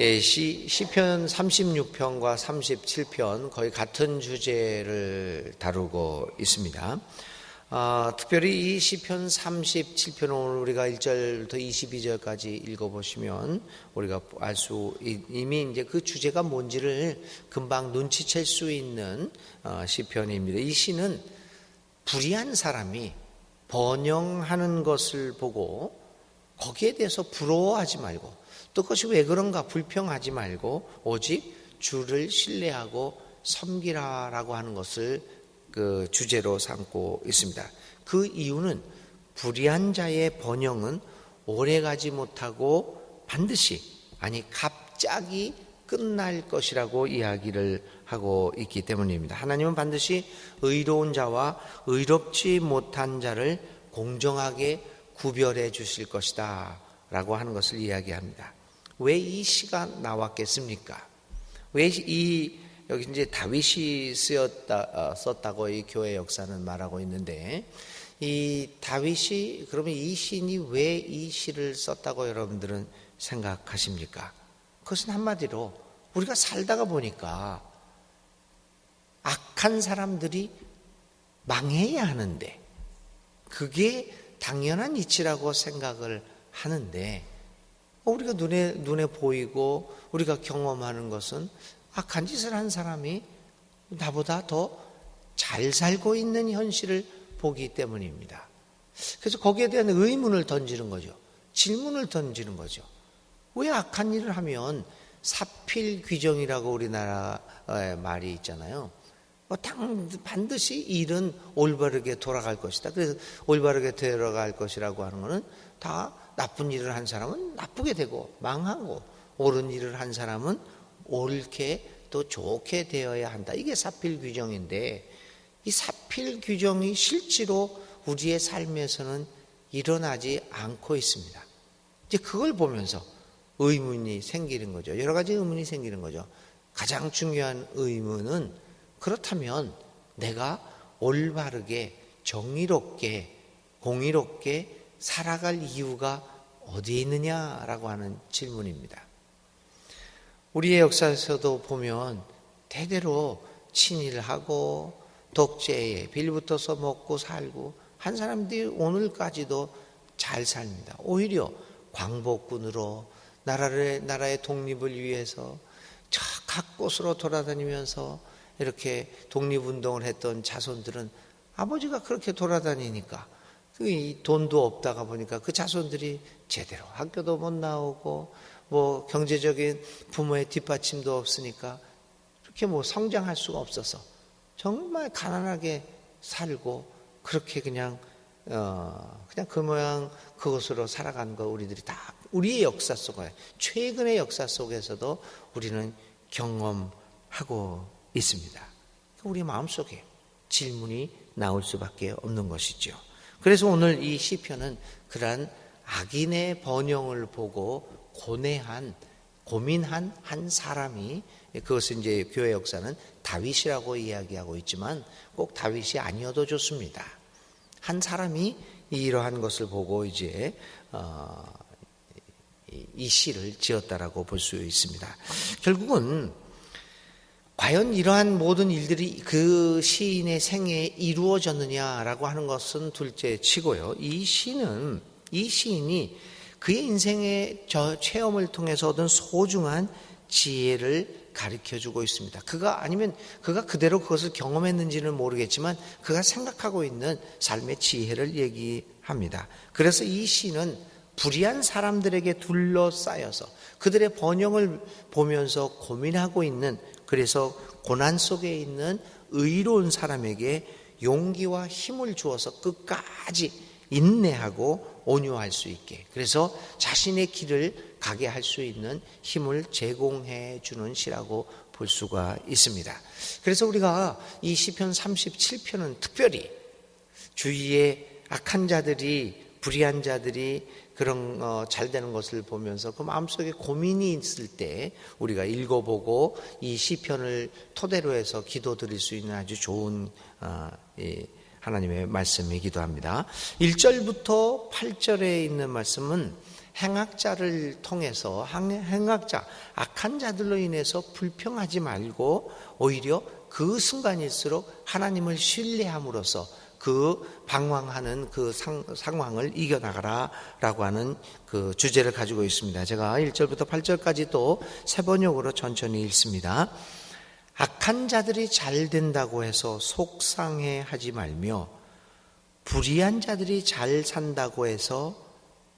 시편 36편과 37편 거의 같은 주제를 다루고 있습니다. 특별히 이 시편 37편은 오늘 우리가 1절부터 22절까지 읽어보시면 우리가 알 수 이미 이제 그 주제가 뭔지를 금방 눈치챌 수 있는 시편입니다. 이 시는 불의한 사람이 번영하는 것을 보고 거기에 대해서 부러워하지 말고 또 그것이 왜 그런가 불평하지 말고 오직 주를 신뢰하고 섬기라라고 하는 것을 그 주제로 삼고 있습니다. 그 이유는 불의한 자의 번영은 오래가지 못하고 반드시 갑자기 끝날 것이라고 이야기를 하고 있기 때문입니다. 하나님은 반드시 의로운 자와 의롭지 못한 자를 공정하게 구별해 주실 것이다 라고 하는 것을 이야기합니다. 왜 이 시가 나왔겠습니까? 왜 여기 이제 다윗이 썼다고 이 교회 역사는 말하고 있는데, 이 다윗이 그러면 이 시인이 왜 이 시를 썼다고 여러분들은 생각하십니까? 그것은 한마디로 우리가 살다가 보니까 악한 사람들이 망해야 하는데 그게 당연한 이치라고 생각을 하는데, 우리가 눈에 보이고 우리가 경험하는 것은 악한 짓을 한 사람이 나보다 더 잘 살고 있는 현실을 보기 때문입니다. 그래서 거기에 대한 의문을 던지는 거죠. 질문을 던지는 거죠. 왜 악한 일을 하면 사필귀정이라고 우리나라의 말이 있잖아요. 반드시 일은 올바르게 돌아갈 것이다. 그래서 올바르게 돌아갈 것이라고 하는 것은 다 나쁜 일을 한 사람은 나쁘게 되고 망하고 옳은 일을 한 사람은 옳게 또 좋게 되어야 한다. 이게 사필규정인데 이 사필규정이 실제로 우리의 삶에서는 일어나지 않고 있습니다. 이제 그걸 보면서 의문이 생기는 거죠. 여러 가지 의문이 생기는 거죠. 가장 중요한 의문은 그렇다면 내가 올바르게 정의롭게 공의롭게 살아갈 이유가 어디에 있느냐라고 하는 질문입니다. 우리의 역사에서도 보면 대대로 친일을 하고 독재에 빌붙어서 먹고 살고 한 사람들이 오늘까지도 잘 삽니다. 오히려 광복군으로 나라의 독립을 위해서 각 곳으로 돌아다니면서 이렇게 독립운동을 했던 자손들은 아버지가 그렇게 돌아다니니까 돈도 없다가 보니까 그 자손들이 제대로 학교도 못 나오고 경제적인 부모의 뒷받침도 없으니까 이렇게 성장할 수가 없어서 정말 가난하게 살고 그렇게 그냥 그 모양 그것으로 살아간 거 우리들이 다 우리의 역사 속에 최근의 역사 속에서도 우리는 경험하고 있습니다. 우리 마음속에 질문이 나올 수밖에 없는 것이죠. 그래서 오늘 이 시편은 그러한 악인의 번영을 보고 고민한 한 사람이, 그것은 이제 교회 역사는 다윗이라고 이야기하고 있지만 꼭 다윗이 아니어도 좋습니다. 한 사람이 이러한 것을 보고 이제 이 시를 지었다라고 볼 수 있습니다. 결국은 과연 이러한 모든 일들이 그 시인의 생애에 이루어졌느냐라고 하는 것은 둘째 치고요. 이 시인이 그의 인생의 체험을 통해서 얻은 소중한 지혜를 가르쳐주고 있습니다. 그가 그대로 그것을 경험했는지는 모르겠지만 그가 생각하고 있는 삶의 지혜를 얘기합니다. 그래서 이 시는 불의한 사람들에게 둘러싸여서 그들의 번영을 보면서 고민하고 있는, 그래서 고난 속에 있는 의로운 사람에게 용기와 힘을 주어서 끝까지 인내하고 온유할 수 있게, 그래서 자신의 길을 가게 할 수 있는 힘을 제공해 주는 시라고 볼 수가 있습니다. 그래서 우리가 이 시편 37편은 특별히 주위에 악한 자들이, 불의한 자들이 그런 잘 되는 것을 보면서 그 마음속에 고민이 있을 때 우리가 읽어보고 이 시편을 토대로 해서 기도드릴 수 있는 아주 좋은 하나님의 말씀이기도 합니다. 1절부터 8절에 있는 말씀은 행악자를 통해서 행악자, 악한 자들로 인해서 불평하지 말고 오히려 그 순간일수록 하나님을 신뢰함으로써 그 방황하는 그 상황을 이겨나가라 라고 하는 그 주제를 가지고 있습니다. 제가 1절부터 8절까지 또 세 번역으로 천천히 읽습니다. 악한 자들이 잘 된다고 해서 속상해 하지 말며 불의한 자들이 잘 산다고 해서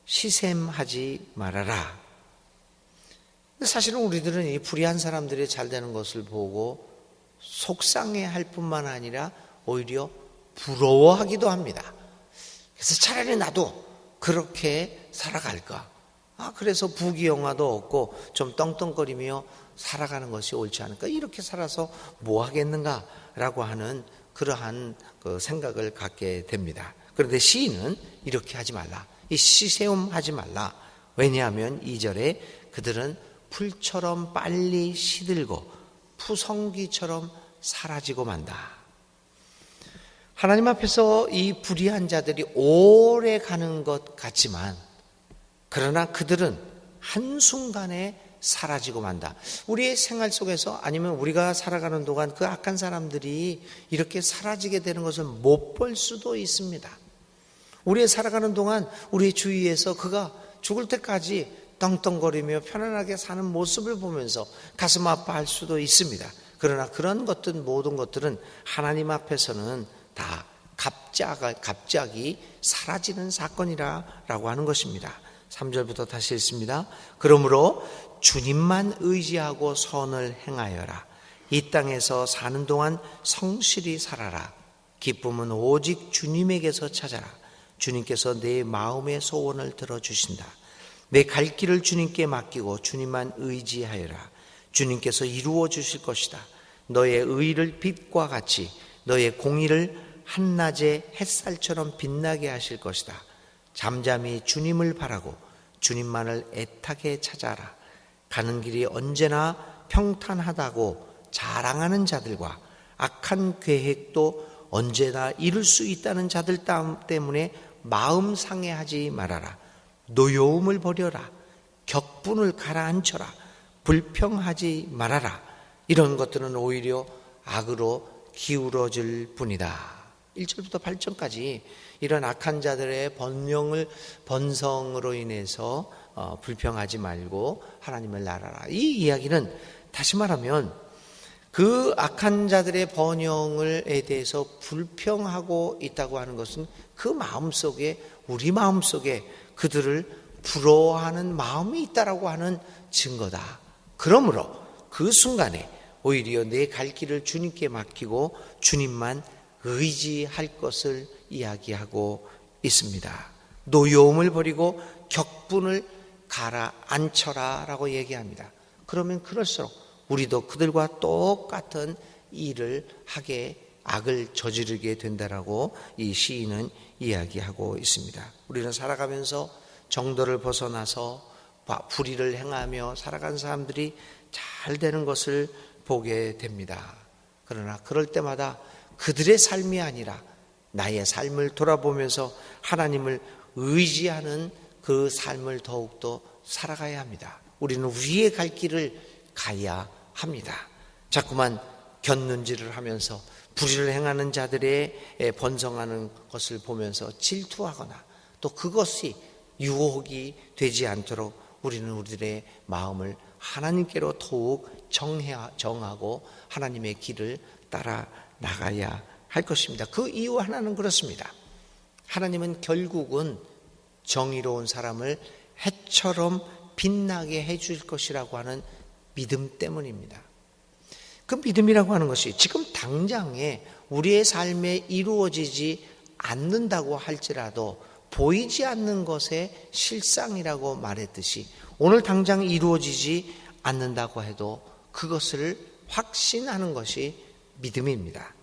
시샘하지 말아라. 사실은 우리들은 이 불의한 사람들이 잘 되는 것을 보고 속상해 할 뿐만 아니라 오히려 부러워하기도 합니다. 그래서 차라리 나도 그렇게 살아갈까? 그래서 부귀영화도 없고 좀 떵떵거리며 살아가는 것이 옳지 않을까? 이렇게 살아서 뭐 하겠는가라고 하는 그러한 그 생각을 갖게 됩니다. 그런데 시인은 이렇게 하지 말라. 이 시세움하지 말라. 왜냐하면 2절에 그들은 풀처럼 빨리 시들고 푸성귀처럼 사라지고 만다. 하나님 앞에서 이 불의한 자들이 오래 가는 것 같지만 그러나 그들은 한순간에 사라지고 만다. 우리의 생활 속에서 아니면 우리가 살아가는 동안 그 악한 사람들이 이렇게 사라지게 되는 것을 못 볼 수도 있습니다. 우리의 살아가는 동안 우리 주위에서 그가 죽을 때까지 떵떵거리며 편안하게 사는 모습을 보면서 가슴 아파할 수도 있습니다. 그러나 그런 것들 모든 것들은 하나님 앞에서는 다 갑자기 사라지는 사건이라고 하는 것입니다. 3절부터 다시 읽습니다. 그러므로 주님만 의지하고 선을 행하여라. 이 땅에서 사는 동안 성실히 살아라. 기쁨은 오직 주님에게서 찾아라. 주님께서 내 마음의 소원을 들어주신다. 내 갈 길을 주님께 맡기고 주님만 의지하여라. 주님께서 이루어 주실 것이다. 너의 의를 빛과 같이 너의 공의를 한낮의 햇살처럼 빛나게 하실 것이다. 잠잠히 주님을 바라고 주님만을 애타게 찾아라. 가는 길이 언제나 평탄하다고 자랑하는 자들과 악한 계획도 언제나 이룰 수 있다는 자들 때문에 마음 상해하지 말아라. 노여움을 버려라. 격분을 가라앉혀라. 불평하지 말아라. 이런 것들은 오히려 악으로 기울어질 뿐이다. 1절부터 8절까지 이런 악한 자들의 번성으로 인해서 불평하지 말고 하나님을 나라라. 이 이야기는 다시 말하면 그 악한 자들의 번영에 대해서 불평하고 있다고 하는 것은 그 마음속에 우리 마음속에 그들을 부러워하는 마음이 있다라고 하는 증거다. 그러므로 그 순간에 오히려 내 갈 길을 주님께 맡기고 주님만 의지할 것을 이야기하고 있습니다. 노여움을 버리고 격분을 가라앉혀라 라고 얘기합니다. 그러면 그럴수록 우리도 그들과 똑같은 일을 하게 악을 저지르게 된다라고 이 시인은 이야기하고 있습니다. 우리는 살아가면서 정도를 벗어나서 불의를 행하며 살아간 사람들이 잘 되는 것을 보게 됩니다. 그러나 그럴 때마다 그들의 삶이 아니라 나의 삶을 돌아보면서 하나님을 의지하는 그 삶을 더욱더 살아가야 합니다. 우리는 우리의 갈 길을 가야 합니다. 자꾸만 곁눈질을 하면서 불의를 행하는 자들의 번성하는 것을 보면서 질투하거나 또 그것이 유혹이 되지 않도록 우리는 우리들의 마음을 하나님께로 더욱 정하고 하나님의 길을 따라 나가야 할 것입니다. 그 이유 하나는 그렇습니다. 하나님은 결국은 정의로운 사람을 해처럼 빛나게 해줄 것이라고 하는 믿음 때문입니다. 그 믿음이라고 하는 것이 지금 당장에 우리의 삶에 이루어지지 않는다고 할지라도 보이지 않는 것의 실상이라고 말했듯이 오늘 당장 이루어지지 않는다고 해도 그것을 확신하는 것이 믿음입니다.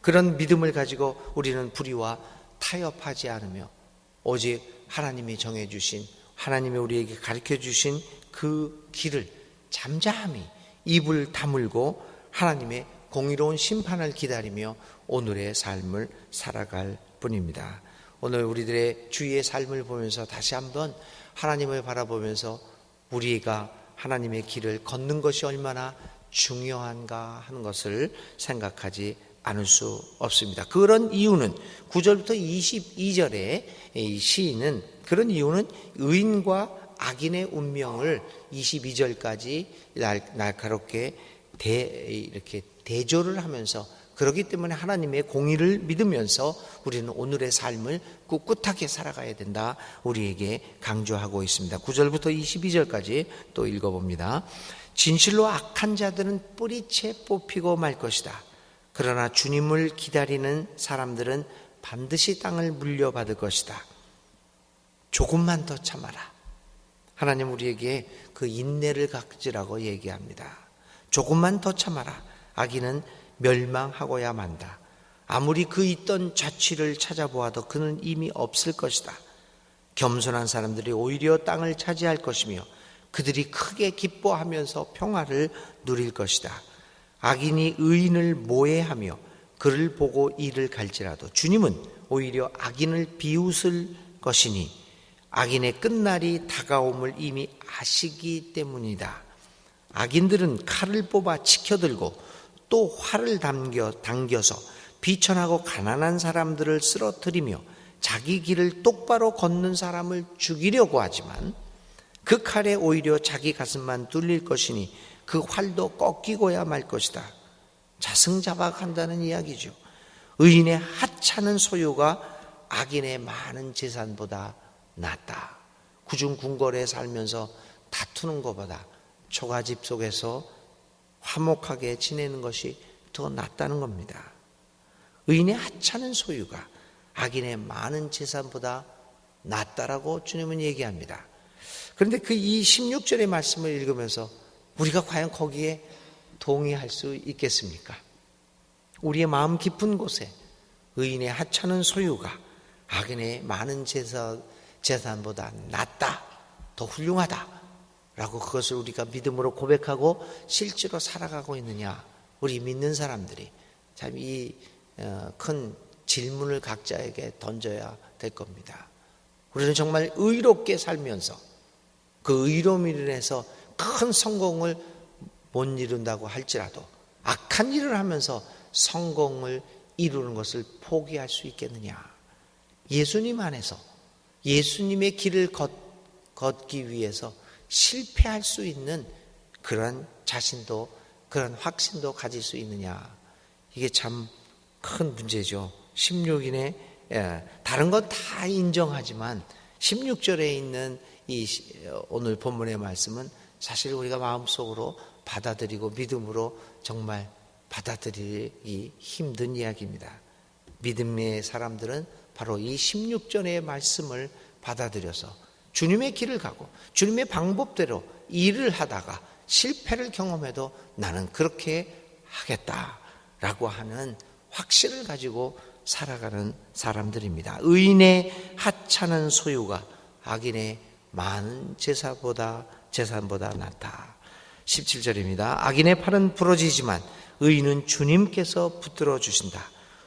그런 믿음을 가지고 우리는 불의와 타협하지 않으며 오직 하나님이 정해주신 하나님이 우리에게 가르쳐주신 그 길을 잠잠히 입을 다물고 하나님의 공의로운 심판을 기다리며 오늘의 삶을 살아갈 뿐입니다. 오늘 우리들의 주위의 삶을 보면서 다시 한번 하나님을 바라보면서 우리가 하나님의 길을 걷는 것이 얼마나 중요한가 하는 것을 생각하지 않을 수 없습니다. 그런 이유는 9절부터 22절의 이 시인은 그런 이유는 의인과 악인의 운명을 22절까지 날카롭게 이렇게 대조를 하면서 그렇기 때문에 하나님의 공의를 믿으면서 우리는 오늘의 삶을 꿋꿋하게 살아가야 된다 우리에게 강조하고 있습니다. 9절부터 22절까지 또 읽어봅니다. 진실로 악한 자들은 뿌리채 뽑히고 말 것이다. 그러나 주님을 기다리는 사람들은 반드시 땅을 물려받을 것이다. 조금만 더 참아라. 하나님 우리에게 그 인내를 가지라고 얘기합니다. 조금만 더 참아라. 악인은 멸망하고야 만다. 아무리 그 있던 자취를 찾아보아도 그는 이미 없을 것이다. 겸손한 사람들이 오히려 땅을 차지할 것이며 그들이 크게 기뻐하면서 평화를 누릴 것이다. 악인이 의인을 모해하며 그를 보고 이를 갈지라도 주님은 오히려 악인을 비웃을 것이니 악인의 끝날이 다가옴을 이미 아시기 때문이다. 악인들은 칼을 뽑아 치켜들고 또 활을 당겨서 비천하고 가난한 사람들을 쓰러뜨리며 자기 길을 똑바로 걷는 사람을 죽이려고 하지만 그 칼에 오히려 자기 가슴만 뚫릴 것이니 그 활도 꺾이고야 말 것이다. 자승자박한다는 이야기죠. 의인의 하찮은 소유가 악인의 많은 재산보다 낫다. 구중궁궐에 살면서 다투는 것보다 초가집 속에서 화목하게 지내는 것이 더 낫다는 겁니다. 의인의 하찮은 소유가 악인의 많은 재산보다 낫다라고 주님은 얘기합니다. 그런데 그 이 16절의 말씀을 읽으면서 우리가 과연 거기에 동의할 수 있겠습니까? 우리의 마음 깊은 곳에 의인의 하찮은 소유가 악인의 많은 재산보다 낫다, 더 훌륭하다 라고 그것을 우리가 믿음으로 고백하고 실제로 살아가고 있느냐, 우리 믿는 사람들이 참 이 큰 질문을 각자에게 던져야 될 겁니다. 우리는 정말 의롭게 살면서 그 의로움으로 인해서 큰 성공을 못 이룬다고 할지라도 악한 일을 하면서 성공을 이루는 것을 포기할 수 있겠느냐. 예수님 안에서 예수님의 길을 걷기 위해서 실패할 수 있는 그런 자신도 그런 확신도 가질 수 있느냐. 이게 참 큰 문제죠. 16인의 다른 건 다 인정하지만 16절에 있는 이 오늘 본문의 말씀은 사실 우리가 마음속으로 받아들이고 믿음으로 정말 받아들이기 힘든 이야기입니다. 믿음의 사람들은 바로 이 16절의 말씀을 받아들여서 주님의 길을 가고 주님의 방법대로 일을 하다가 실패를 경험해도 나는 그렇게 하겠다라고 하는 확신을 가지고 살아가는 사람들입니다. 의인의 하찮은 소유가 악인의 많은 재산보다 낫다. 17절입니다. 악인의 팔은 부러지지만 의인은 주님께서 붙들어 주신다.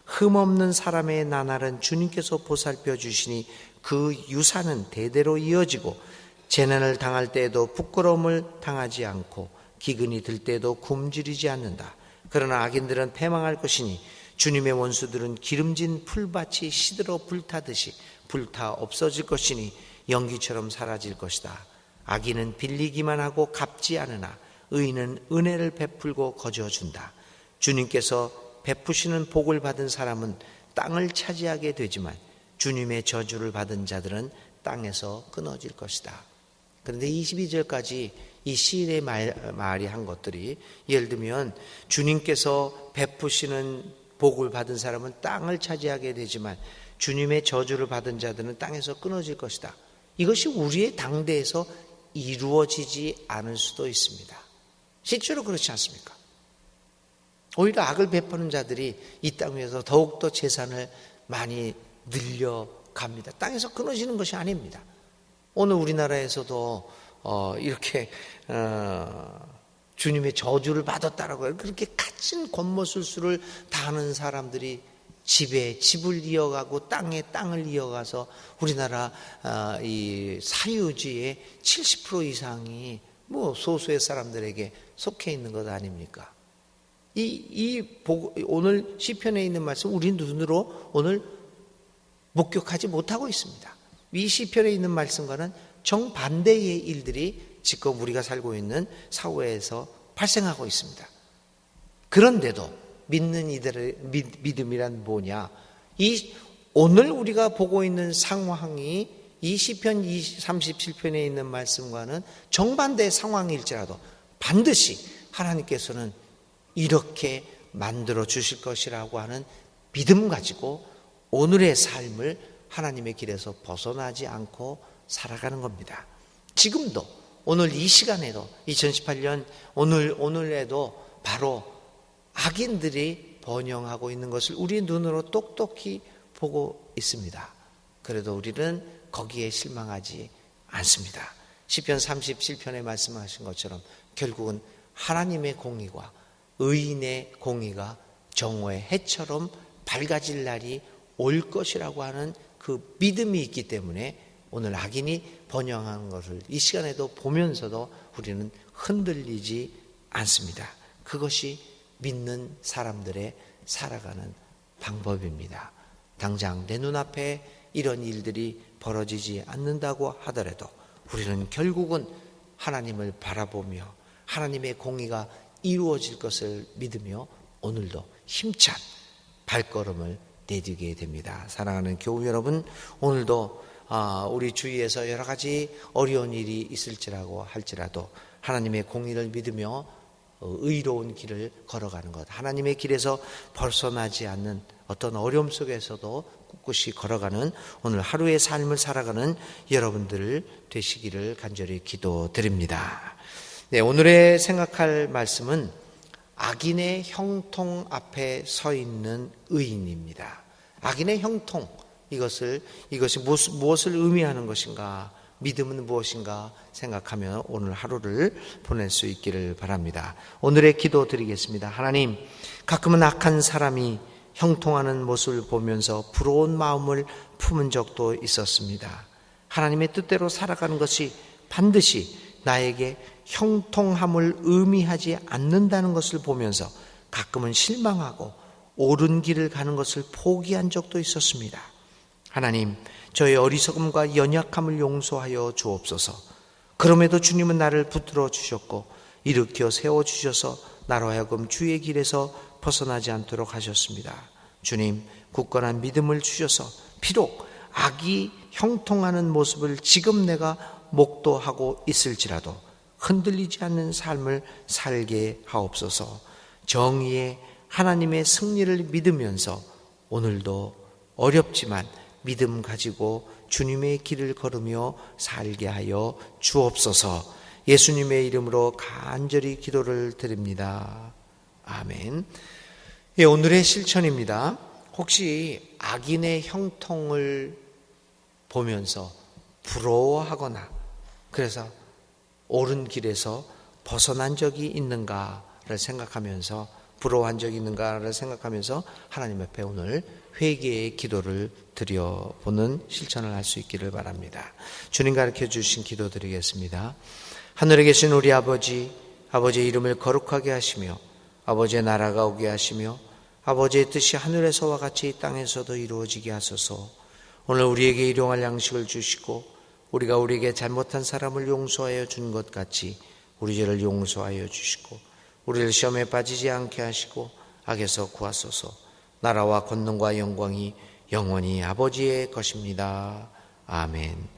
흠없는 사람의 나날은 주님께서 보살펴 주시니 그 유산은 대대로 이어지고 재난을 당할 때에도 부끄러움을 당하지 않고 기근이 들 때에도 굶주리지 않는다. 그러나 악인들은 패망할 것이니 주님의 원수들은 기름진 풀밭이 시들어 불타듯이 불타 없어질 것이니 연기처럼 사라질 것이다. 악인은 빌리기만 하고 갚지 않으나 의인은 은혜를 베풀고 거저준다. 주님께서 베푸시는 복을 받은 사람은 땅을 차지하게 되지만 주님의 저주를 받은 자들은 땅에서 끊어질 것이다. 그런데 22절까지 이 시인의 말이 한 것들이 예를 들면 주님께서 베푸시는 복을 받은 사람은 땅을 차지하게 되지만 주님의 저주를 받은 자들은 땅에서 끊어질 것이다. 이것이 우리의 당대에서 이루어지지 않을 수도 있습니다. 실제로 그렇지 않습니까? 오히려 악을 베푸는 자들이 이 땅 위에서 더욱더 재산을 많이 늘려갑니다. 땅에서 끊어지는 것이 아닙니다. 오늘 우리나라에서도 이렇게 주님의 저주를 받았다라고 해요. 그렇게 갇힌 권모술수를 다하는 사람들이 집에 집을 이어가고 땅에 땅을 이어가서 우리나라 이 사유지의 70% 이상이 뭐 소수의 사람들에게 속해 있는 것 아닙니까? 오늘 시편에 있는 말씀 우리 눈으로 오늘 목격하지 못하고 있습니다. 이 시편에 있는 말씀과는 정반대의 일들이 지금 우리가 살고 있는 사회에서 발생하고 있습니다. 그런데도 믿는 이들의 믿음이란 뭐냐? 오늘 우리가 보고 있는 상황이 이 시편 37편에 있는 말씀과는 정반대의 상황일지라도 반드시 하나님께서는 이렇게 만들어 주실 것이라고 하는 믿음 가지고 오늘의 삶을 하나님의 길에서 벗어나지 않고 살아가는 겁니다. 지금도 오늘 이 시간에도 2018년 오늘에도 바로 악인들이 번영하고 있는 것을 우리 눈으로 똑똑히 보고 있습니다. 그래도 우리는 거기에 실망하지 않습니다. 시편 37편에 말씀하신 것처럼 결국은 하나님의 공의와 의인의 공의가 정오의 해처럼 밝아질 날이 올 것이라고 하는 그 믿음이 있기 때문에 오늘 악인이 번영하는 것을 이 시간에도 보면서도 우리는 흔들리지 않습니다. 그것이 믿는 사람들의 살아가는 방법입니다. 당장 내 눈앞에 이런 일들이 벌어지지 않는다고 하더라도 우리는 결국은 하나님을 바라보며 하나님의 공의가 이루어질 것을 믿으며 오늘도 힘찬 발걸음을 내디게 됩니다. 사랑하는 교우 여러분, 오늘도 우리 주위에서 여러 가지 어려운 일이 있을지라고 할지라도 하나님의 공의를 믿으며 의로운 길을 걸어가는 것, 하나님의 길에서 벗어나지 않는 어떤 어려움 속에서도 꿋꿋이 걸어가는 오늘 하루의 삶을 살아가는 여러분들 되시기를 간절히 기도드립니다. 네, 오늘의 생각할 말씀은 악인의 형통 앞에 서 있는 의인입니다. 악인의 형통, 이것이 무엇을 의미하는 것인가, 믿음은 무엇인가 생각하며 오늘 하루를 보낼 수 있기를 바랍니다. 오늘의 기도 드리겠습니다. 하나님, 가끔은 악한 사람이 형통하는 모습을 보면서 부러운 마음을 품은 적도 있었습니다. 하나님의 뜻대로 살아가는 것이 반드시 나에게 형통함을 의미하지 않는다는 것을 보면서 가끔은 실망하고 옳은 길을 가는 것을 포기한 적도 있었습니다. 하나님, 저의 어리석음과 연약함을 용서하여 주옵소서. 그럼에도 주님은 나를 붙들어 주셨고 일으켜 세워주셔서 나로 하여금 주의 길에서 벗어나지 않도록 하셨습니다. 주님, 굳건한 믿음을 주셔서 비록 악이 형통하는 모습을 지금 내가 목도하고 있을지라도 흔들리지 않는 삶을 살게 하옵소서. 정의의 하나님의 승리를 믿으면서 오늘도 어렵지만 믿음 가지고 주님의 길을 걸으며 살게 하여 주옵소서. 예수님의 이름으로 간절히 기도를 드립니다. 아멘. 예, 오늘의 실천입니다. 혹시 악인의 형통을 보면서 부러워하거나 그래서 옳은 길에서 벗어난 적이 있는가를 생각하면서 부러워한 적이 있는가를 생각하면서 하나님 앞에 오늘 회개의 기도를 드려보는 실천을 할 수 있기를 바랍니다. 주님 가르쳐 주신 기도 드리겠습니다. 하늘에 계신 우리 아버지, 아버지의 이름을 거룩하게 하시며 아버지의 나라가 오게 하시며 아버지의 뜻이 하늘에서와 같이 이 땅에서도 이루어지게 하소서. 오늘 우리에게 일용할 양식을 주시고 우리가 우리에게 잘못한 사람을 용서하여 준 것 같이 우리 죄를 용서하여 주시고 우리를 시험에 빠지지 않게 하시고 악에서 구하소서. 나라와 권능과 영광이 영원히 아버지의 것입니다. 아멘.